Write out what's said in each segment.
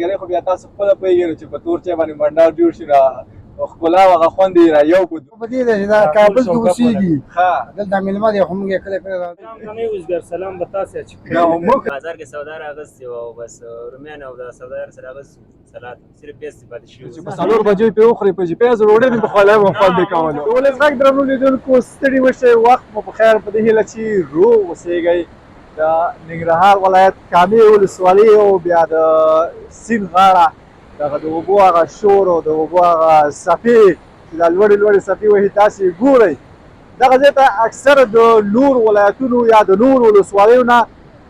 مازدیګرۍ خو بیا تاسو خپله پوهېږئ چې په تور چای باندې بنډار جوړ شي نو ښکلا او هغه خوند یې را یو کړو. په دې ده چې دا کابل کې اوسېږي ښه دلته مېلمه دی خو موږ یې کله کله سلام ته نه اوسګر سلام به تاسې اچوي دا هم موږ بازار کې سودا راغستې وه او بس رومیان او د سوداګر سره اغوستي سلاد صرف پیسې پاتې شوي چې په 4 بجې پرې وخورئ په پیاز ډوډۍ مې پخولی وم خوند یې کولو. د ولس غږ درنو لیدونکو ستړي مه وخت مو په خیر په دې هیله چې روغ اوسېږئ. د ننګرهار ولایت کامې ولسوالۍ او بیا د سیند غاړه دغه د اوبو هغه شور او د اوبو هغه څپې چې دا لوړې لوړې څپې وهي تاسې ګورئ. دغه ځای ته اکثره د نور ولایتونو یا د نور ولسوالیو نه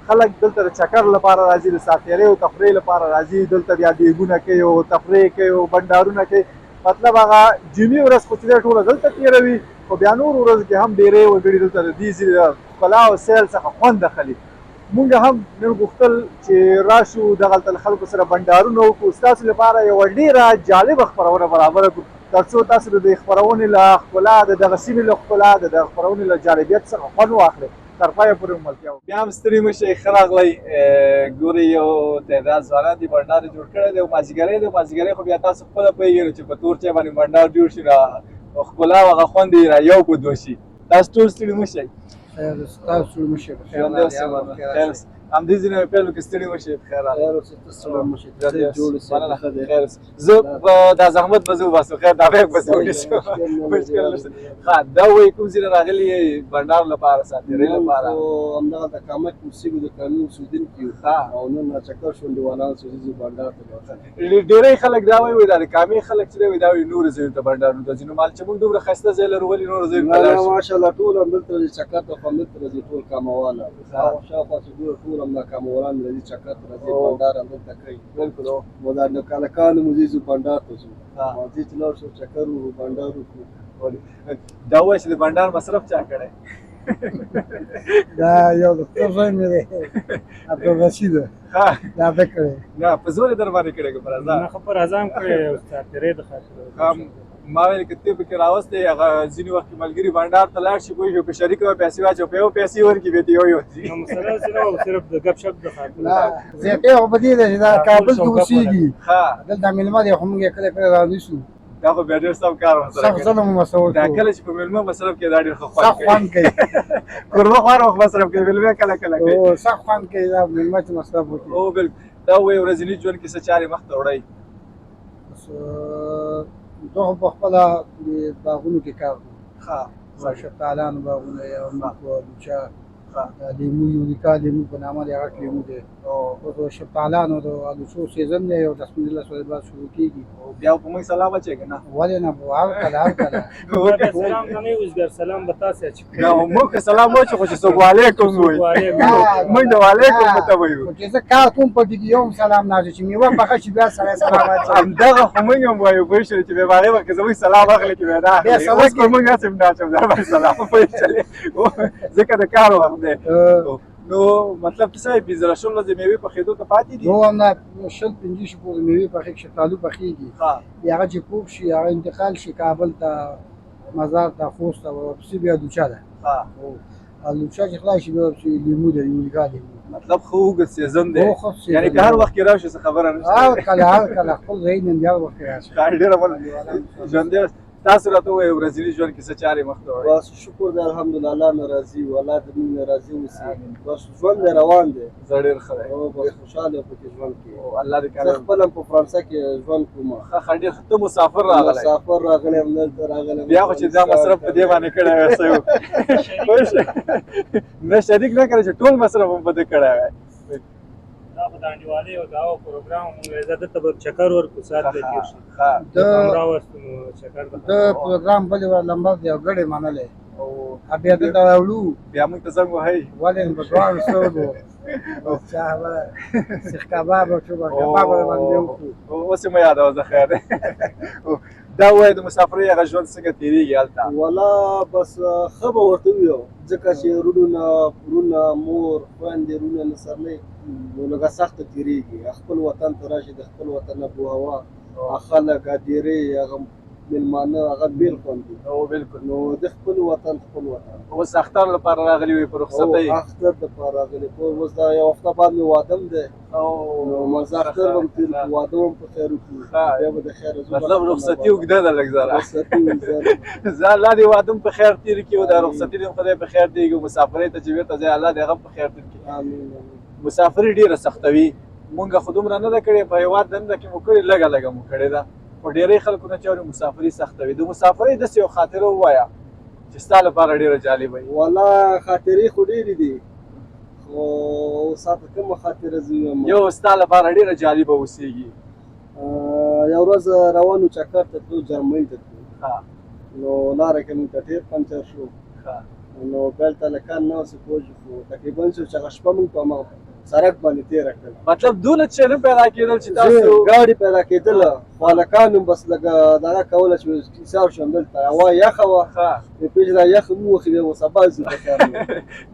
خلک دلته د چکر لپاره راځي، د ساعتېرۍ او تفریح لپاره راځي. دلته بیا دیګونه کوي او تفریح کوي او بنډارونه کوي. مطلب هغه جمعې ورځ خو چې دی ټوله دلته تېروي، خو بیا نور ورځو کې هم ډېری وګړي دلته د دې ښکلا او سیل څخه خوند اخلي. مونږ هم نن غوښتل چې راشو دغلته له خلکو سره بنډارونه وکړو، ستاسو لپاره یوه ډېره جالبه خپرونه برابره کړو تر څو تاسو د دې خپرونې له ښکلا د دغه سیمې له ښکلا د دغه خپرونې له جالبیت څخه خوند واخلئ. تر پایه پورې ملتیا وکړئ. بیا هم ستړي مه شئ، ښه راغلی. ګورئ یو تعداد ځوانان دي بنډار یې جوړ کړی دی او مازدیګرۍ دی. مازدیګرۍ خو بیا تاسو خپله پوهېږئ چې په تور چای باندې بنډار جوړ شي نو ښکلا او هغه خوند یې را یو کړو دوشي. تاسو ټول ستړي مه شئ. تاسو مشر همدې ځینې مې پیل وکړي ستړي مه شئ. خیر زه دا زحمت به زه وباسم. خیر دا بیګ به زه ونیسم. مشکل نشته. ښه دا وایي کوم ځای نه راغلي یې بنډار لپاره ساعتېرۍ لپاره؟ همدغه د کامک اوسېږو د قانون اوسېدونکي یو او نن راچکر شو انډیوالان سوځي بنډار ته ډېری خلک دا وایي دا د کامې خلک چې دی وایي دا وایي نورو ځایونو ته بنډارونو ته ځي. نو مال چې موږ دومره ښایسته ځای لرو ولې نورو ځایونو ته لاړ شو؟ ماشاءالله ټول همدلته راځي چکر ته خو همدلته راځي ټول کامواله شاوخوا چې ګوره ټول همدا کاموالان راځي چکر ته راځي بنډار همدلته کوي. بلکل نو دا کالکانو مو ځي بنډار ته ځو ماځي چې لاړ شو چکر وکړو بنډار وکړو. دا وایي چې د بنډار مصرف چا کړی؟ دا یو دکتور زوی مې دی عبدالرشید دا ده کړی. نه په زور یې در باندې کړی که په رضا؟ نه خو په رضا هم کړی او ساعتېرۍ د خاطر ما ویل که ته پکې راوستی هغه ځینې وخت کې ملګري بنډار ته لاړ شي پوه شو په شریکه به پیسې واچو په یو پیسې ورکړي بیا ته یو ځي. نو مسله داسې نه وه صرف د ګپ شپ د خاطر زیاتې خو په دې ده چې دا کابل کې اوسېږي دلته مېلمه دی خو موږ یې کله کله رانیسو. دا خو بیا ډېر سم کار ورسره سخت ظلم مو ورسره دا وکړو. کله چې په مېلمه مصرف کوي دا ډېر ښه سخت خوند کوي. کوربه خواره وخت مصرف کوي مېلمه کله کله کوي. سخت خوند کوي دا مېلمه چې مصرف وکړي. او بلکل دا وایي ورځني ژوند کې څه چارې مخته وړئ؟ زه خو په خپله د باغونو کې کار کوم. ښه شفتالانو باغونه یا لوچا لیمو یونیکا لیمو په نامه دی هغه لیمو دی او د شفتالانو د الوچو سیزن دی او د بسم الله سره بعد شروع کېږي. بیا په موږ سلام اچوي که نه؟ ولې نه هر کله هر کله سلام ته نه اوسګر سلام به تاسې اچوي. دا موږ که سلام وچو خو چې څوک وعلیکم وایي موږ د وعلیکم ورته وایو. چې زه کار کوم په دې کې یو هم سلام نه اچوي چې میوه پخه شي بیا سړی سلام اچوي. همدغه خو موږ هم وایو پوه شولې چې بیا په هغې وخت کې زموږ سلام اخلي چې بیا نه اخلي. اوس خو موږ هسې هم نه اچوم دا به سلام پوه شولې ځکه د کار وخت دی. نو مطلب څه وایي 15 ورځې میوې پخېدو ته پاتې دي؟ نو همدا 15 شي پورې میوې پخې شفتالو پخېږي بیا هغه چې پوخ شي هغه انتقال شي کابل ته مزار ته خوست ته ورپسې بیا لوچا ده. لوچا چې خلاص شي بیا ورپسې لیمو ده یونیکا لیمو. مطلب ښه اوږد سیزن دی یعنې که هر وخت کې راشو څه خبره نشته. هر کله هر کله خپل ځای نن بیا وخت کې راشي. ډېره ژوندی تاسو راته ووایئ ورځني ژوند کې څه چارې مخته وړئ؟ بس شکر دی الحمدلله الله نه راضي و الله د موږ نه راضي اوسي. بس ژوند دی روان دی. زه ډېر ښه دی. بس خوشحاله یم پکې ژوند کې. الله دې زه کار خپل هم په فرانسه کې ژوند کوم. ښه ډېر ته مسافر راغلی. مسافر راغلی یم دلته راغلی بیا خو چې دا مصرف په دې باندې کړی وی څه نه شریک نه کړی چې ټول مصرف هم په دې کړی وی. دا خو د انډیوالۍ او دا پروګرام موږ زه دلته به چکر ورکړو ساعت به تېر شي هم راوستو نو چکر د پروګرام بلې ور لمبر دی او ګډې منلې بیا دلته راوړو بیا موږ ته زنګ وهئ ولې په دواړو سترګو چا به سیخ کباب او چوبه کباب باندې وکړو. اوس یې مه یادوه زه خیر دی. دا ووایه د مسافرۍ هغه ژوند څنګه تېرېږي هلته؟ والله بس ښه به ورته ووایو ځکه چې وروڼه پلرونه مور خویندې وروڼه نسرنۍ نو لږه سخته تېرېږي. خپل وطن ته راشي د خپل وطن ابو هوا خلک ډېرې هغه مېلمانه هغه بېل خوند وي. او بالکل نو د خپل وطن اوس اختر لپاره راغلي وي په رخصتۍ اختر دپاره راغلي اوس دا یو هفته بعد مې واده هم دی نو مزه اختر به هم تېر کړو واده هم په خیر وکړو بیا به د خیره ځو مطلب رخصتي اوږده ده لږ ذره رخصتي اوږده زه الله دې واده هم په خیر تېر کړي او دا رخصتي دې هم خدای په خیر تېرېږي مسافرۍ ته چې بېرته ځې الله دې هغه په خیر تېر کړي امین مسافري ډېره سختوي مونږ خو دومره نه ده کړې په هېواد دنده کې مو کړې لږه لږه مو کړې ده خو ډېری خلکو نه چې اوري مسافري سختوي د مسافرۍ داسې یو خاطره ووایه چې ستا لپاره ډېره جالبه وي والله خاطرې خو ډېرې دي خو ساته کومه خاطره زه ویم یو ستا لپاره ډېره جالبه اوسېږي یو ورځ روانو چکر ته تلو جرمني ته تلو ښه نو لاره کې مونږ ته ټیر پنچر شو ښه نو بیلته له کار نه وسې پوه شو خو تقریبا شو چې هغه شپه مونږ په هماغه سړک باندې تېره کړل مطلب دونه چې نه پیدا کېدل چې تاسو ګاډي پیدا کېدله خو هلکان هم بس لږه دغه کوله چې حساب شوم دلته هوا یخه وه ښه پیش دا یخ مو وخی به سبا ځو په کار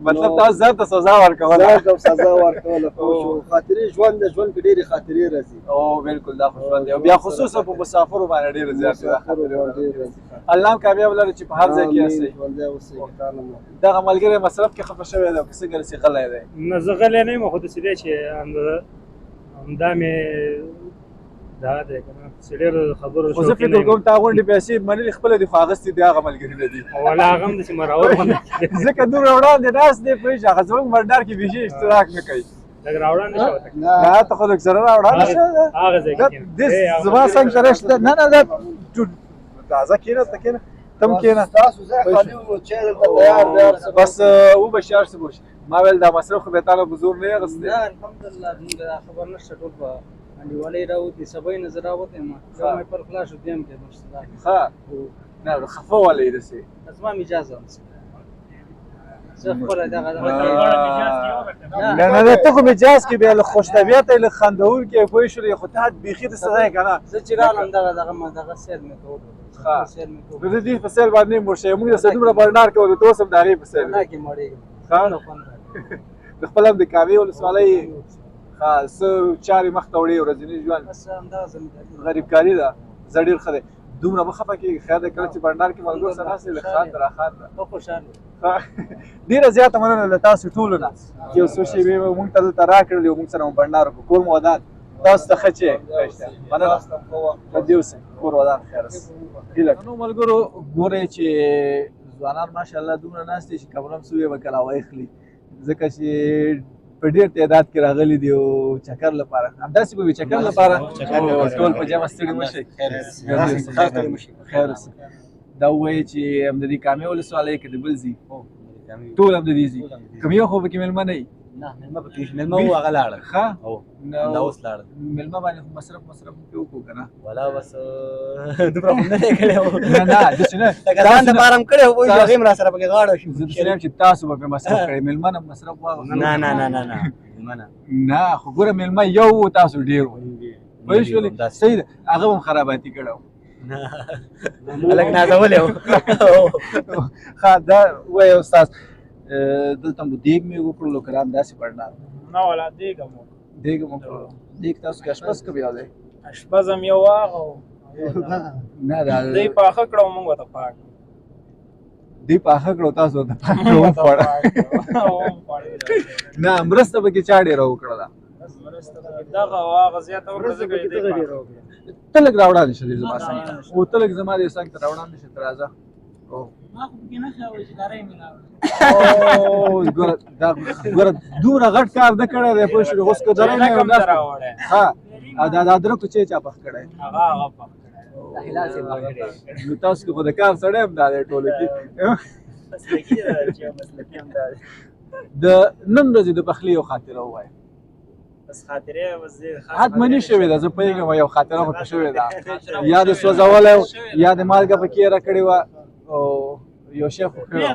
مطلب تاسو ځان ته سزا ورکوله دا سزا ورکوله خو خاطرې ژوند د ژوند کې ډېرې خاطرې راځي او بالکل دا خو ژوند دی او بیا خصوصا په مسافرو باندې ډېره زیاتې دا خاطرې راځي الله هم کامیاب لري چې په هر ځای کې یاستئ دغه ملګری مصرف کې خفه شوی دی که څنګه رسې غلی دی نه زه غلی نه یم خو داسې دی چې همدا مې دا دی که نه چې ډېر خبرو خو زه فکر کوم تا غونډې پیسې منلې خپله دي خو اخیستې دي هغه ملګري نه دي ولا هغه هم داسې مراور غوندې ځکه دومره وړاندې ناست دی پوهېږي هغه زموږ مردار کې بیخي اشتراک نه کوي لږ راوړاندې شه ورته نه ته خو لږ سره راوړاندې شه هغه ځای کې کښېنه. زما څنګ سره شته نه نه دا تازه کښېنه ته کښېنه تم کښېنه تاسو ځای خالي و چې دلته تیار دی هر څه بس وبشي هر څه بوشي ما ویل دا مصرف خو بیا تا له په زور نه یې اخیستی نه الحمدلله موږ دا خبر نشته ټول په انډیوالۍ راوتې سبا یې نه زه راوتی یم یو مې پر خلاص شو دویم کې نشته ښه نه خفه ولې داسې زما هم اجازه هم زه خپله دغه نه نه نه ته خو مجاز کې بیا له خوش طبیعته له خندونکي پوه شولې خو ته بیخي د څه ځای که نه زه چې رالم دغه سیل مې کوو نو د دې په سیل باندې مړ شوی موږ داسې دومره بنډار کوو ته اوس هم د هغې په سیل نه کې مړېږم د خپل هم د کامې ولسوالۍ ښه څه چارې مخ ته وړې ورځني ژوند بس همدغه زمینداري غریبکاري ده زه ډېر ښه دی دومره مه خفه کېږي خیر دی کله چې بنډار کې ملګرو سره ناست یې له خان ته راخان ته ښه خوشحال ډېره زیاته مننه له تاسو ټولو نه چې یو څو شېبې مو موږ ته دلته راکړلې او موږ سره مو بنډار وکړو کور مو ودان تاسو ته ښه چې مننه په دې اوسئ کور ودان خیر اوسه هیله نو ملګرو ګورئ چې ځوانان ماشاءالله دومره ناست دي چې کمرم سوی به کله وایخلي ځکه چې په ډېر تعداد کې راغلي دي او چکر لپاره همداسې به وي چکر لپاره ټول په جمع ستړي مه شئ خیر اوسه دا ووایي چې هم د دې کامې ولسوالۍ کې د بل ځي ټول هم د دې ځي کوم یو خو پکې مېلمه نه وي نه مېلمه پکې مېلمه وو هغه لاړه ښه دا اوس لاړه مېلمه باندې خو مصرف پکې وکړو که نه ولا بس دومره خو نه دی کړی وو نه نه داسې نه لکه ځان دپاره هم کړی وو هغې هم راسره پکې غاړه شو زه داسې نه یم چې تاسو به پرې مصرف کړئ مېلمه نه مصرف واغوستو نه نه نه نه نه مېلمه نه نه خو ګوره مېلمه یو و تاسو ډېر وو پوه شولې صحیح ده هغه به هم خراباتي کړی و هلک نازولی وو ښه دا وایه استاد دلته مو دیګ مې وکړلو که همداسې بڼډار نه ولا دیګ هم دیګ مو وکړلو دیګ تاسو کې اشپز کوم یو دی اشپز هم یو واغه نه دا دی پاخه کړو موږ ورته پاک دی پاخه کړو تاسو ورته پاک کړو وخوړه نه مرسته پکې چا ډېره وکړله دغه واغه زیاته وکړه ځکه دی ته لږ راوړاندې شه زما څنګ ته او ته لږ زما دې څنګ ته راوړاندې شه ته راځه ګوره دومره غټ کار نه کړی دی پوه شولې اوس که دری نه یم ها او دا د ادرکو چې چا پخ کړی نو تاسو کې خو د کار سړی هم دا دی ټولو کې د نن ورځې د پخلي یو خاطره ووایه بس خاطرې بس حتمني شوې ده زه پوهېږم یو خاطره خو شوې ده یا د سوځولی و یا د مالګه پکې یې راکړې وه او یو شی خو کړی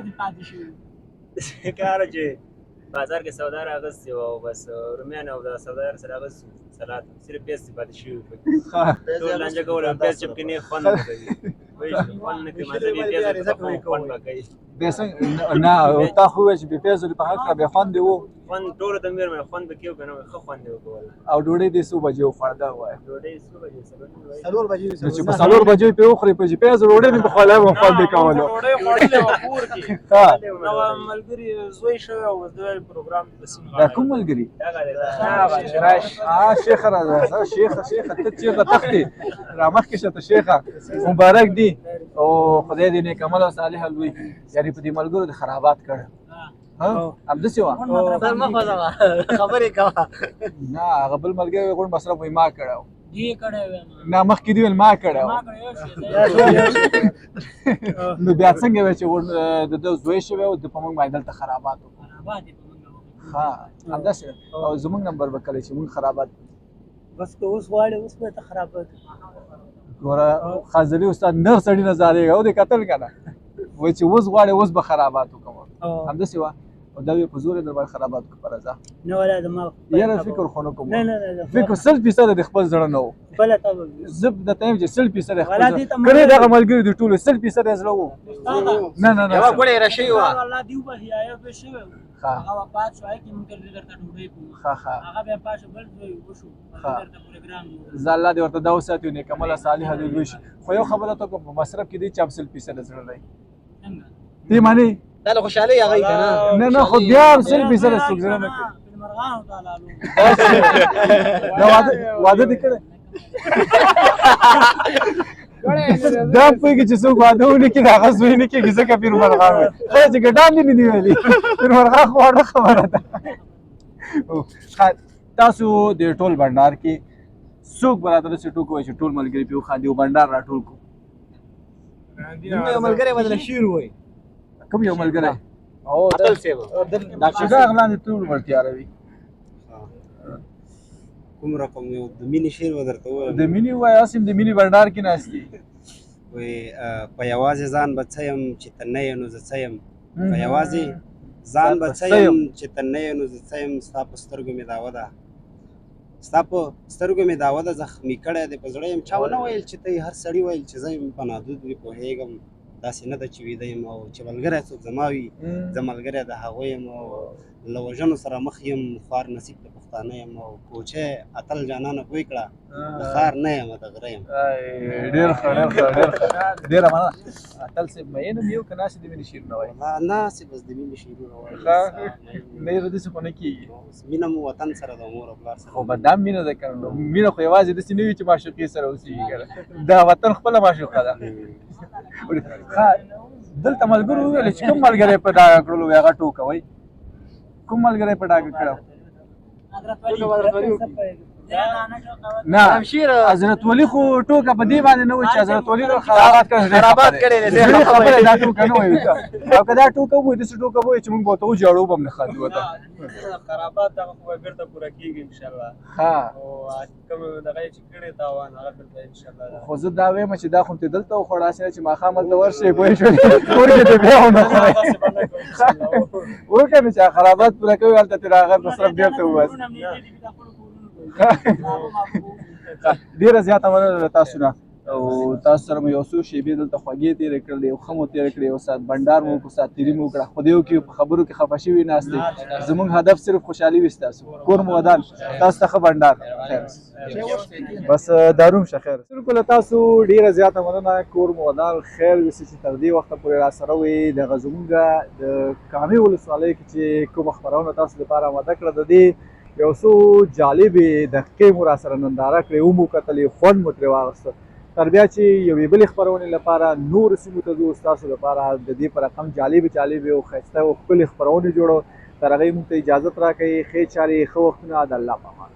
کار چې بازار کې سودا راغستې وه او بس رومیان او د سوداګر سره راغستې سلاد صرف پیاز پاتې شوي وو ټول لانجه کول او پیاز چپکې نه خوند نه کوي خوند نه کوي مزه بې پیازه خوند به کوي بیا څنګه نه تا خو وویل چې بې پیازو دې پخه کړه بیا خوند دې و خوند ټولو ته مې ویل خوند به کې وکړو ښه خوند یې وکړو او ډوډۍ دې څو بجې وخوړه دا ووایه ډوډۍ څو بجې وایي 4 بجې نو چې په 4 بجې پرې وخورې په پیاز ډوډۍ مې پخولی وم خوند یې کولو ډوډۍ خوړلې وه کور کې ها هغه ملګري زوی شوی او د پروګرام د سیمې دا کوم ملګري هغه چې راشي شیخه راځه شیخه ته چېرته تختې را مخکې شه ته شیخه مبارک دی او خدای دې نیک عمل او صالح لوی یعنې په دې ملګرو دې خرابات کړ همداسې وه خبرې کوه نه هغه بل ملګری غوڼ مصرف وایي ما کړی و دې کړی ویم نه مخکې دې ویل ما کړی و نو بیا څنګه وی چې د ده زوی شوی و د په موږ باندې دلته خرابات وکړو ها همداسې او زموږ نمبر به کله چې موږ خرابات بس که اوس غواړې اوس به ته خرابات ګوره خازلي استاد نر سړي نه زارېږه او دې کتل که نه وایي چې اوس غواړې اوس به خرابات وکړم همداسې وه او دا وی په زور در باندې خرابات کو پر ځه نه ولا د ما یاره فکر خو نه کوم نه فکر 100% د خپل زړه نه و بل ته زب د ټایم چې 100% خپل کړي دغه ملګری د ټولو 100% زړه و نه یو ګړې راشي و الله دیو به یا به شوی ها هغه پات شوی کې موږ درته ډوډۍ کوو ها ها هغه بیا پاشه بل ځای وشو درته پروګرام ز الله دې ورته دا وساتو نیک عمل صالح دې وي خو یو خبره ته کوم مصرف کې دې 100% زړه لای دې معنی دا له خوشحالۍ هغه کنه نه خو بیا 100% څوک زړه نه کوي مرغان تعالی دا واده دې کړی دا پوهېږي چې څوک واده ونه کړي د هغه زوی نه کېږي ځکه پیر مرغان وایي خدای چې ګډان دې نه دي ویلي پیر مرغان خو وړه خبره ده تاسو د ټول بنډار کې څوک به راته داسې ټوک وایي چې ټول ملګري پرې وخاندي او بنډار راټول کړو یو ملګری بدل شیر وای کوم یو ملګری او عدل صاحب دا چې دا اغلان دې ټول ورتیاروي کوم رقم یو د مینې شعر به درته ووایم د مینې ووایه هسې د مینې بنډار کې ناست دي وایي په یوازې ځان به څه یم چې ته نه یې نو زه څه یم په یوازې ځان به څه یم چې ته نه یې نو زه څه یم ستا په سترګو مې دعوه ده ستا په سترګو مې دعوه ده زخمي کړی دی په زړه یم چا ونه ویل چې ته یې هر سړي ویل چې زه یم په نادود دې پوهېږم داسې نه ده چې ویده یم او چې ملګری څوک زما وي زه ملګری د هغوی یم او له وژنو سره مخ یم خوار نصیب د پښتانه یم او کوچی اتل جانانه پوی کړه د ښار نه یم د غره یم ډېر ښه ډېر ښه ډېر ښه ډېره مننه اتل صاحب مین هم یو که ناسې د مینې شعرونه وایي ناسې بس د مینې شعرونه وایي نه یې داسې خو نه کېږي مینه مو وطن سره د مور او پلار سره خو بدام مینه ده که نه مینه خو یوازې داسې نه وي چې معشوقې سره اوسېږي که نه دا وطن خپله معشوقه ده دلته ملګرو وویل چې کوم ملګری په ډاګه کړلو وي هغه ټوکوئ کوم ملګری په ډاګه کړو نه حضرت ولی خو ټوکه په دې باندې نه وایي چې حضرت ولی خرابات کړی دی خبره دا ټوکه نه وایي او که دا ټوکه وایي داسې ټوکه وایي چې موږ به ورته وجاړو به هم نه خاندو ورته خرابات دغه خو به بېرته پوره کېږي انشاءالله ها او کوم دغه یې چې کړی تاوان هغه بېرته انشاءالله خو زه دا وایم چې دا خو دې دلته وخوړه هسې نه چې ماښام هلته ورشئ پوه شولې کور کې دې بیا ونه خورئ وکړه نو چې خرابات پوره کوي هلته ترې هغه مصرف بېرته وباسي ډېره زیاته مننه له تاسو نه او تاسو سره مو یو څو شېبې دلته خوږې تېرې کړلې یو ښه مو تېره کړې یو ساعت بنډار مو وکړو ساعت تېري مو وکړه خو دیو کې په خبرو کې خفه شوي ناست دی زموږ هدف صرف خوشحالي وي ستاسو کور مو ودان تاسو ته ښه بنډار بس داروم شه خیر بالکل تاسو ډېره زیاته مننه کور مو ودان خیر وسي چې تر دې وخته پورې راسره وئ دغه زموږ د کامې ولسوالۍ کې چې کومه خپرونه تاسو لپاره آماده کړه د دې یو څو جالبې دقیقې مو راسره ننداره کړې ومو کتلې خوند مو ترې واخیسته تر بیا چې یوې بلې خپرونې لپاره نورو سیمو ته ځو ستاسو لپاره د دې په رقم جالبې او ښایسته او ښکلې خپرونې جوړو تر هغې موږ ته اجازت راکوئ ښې چارې ښه وختونه د الله په امان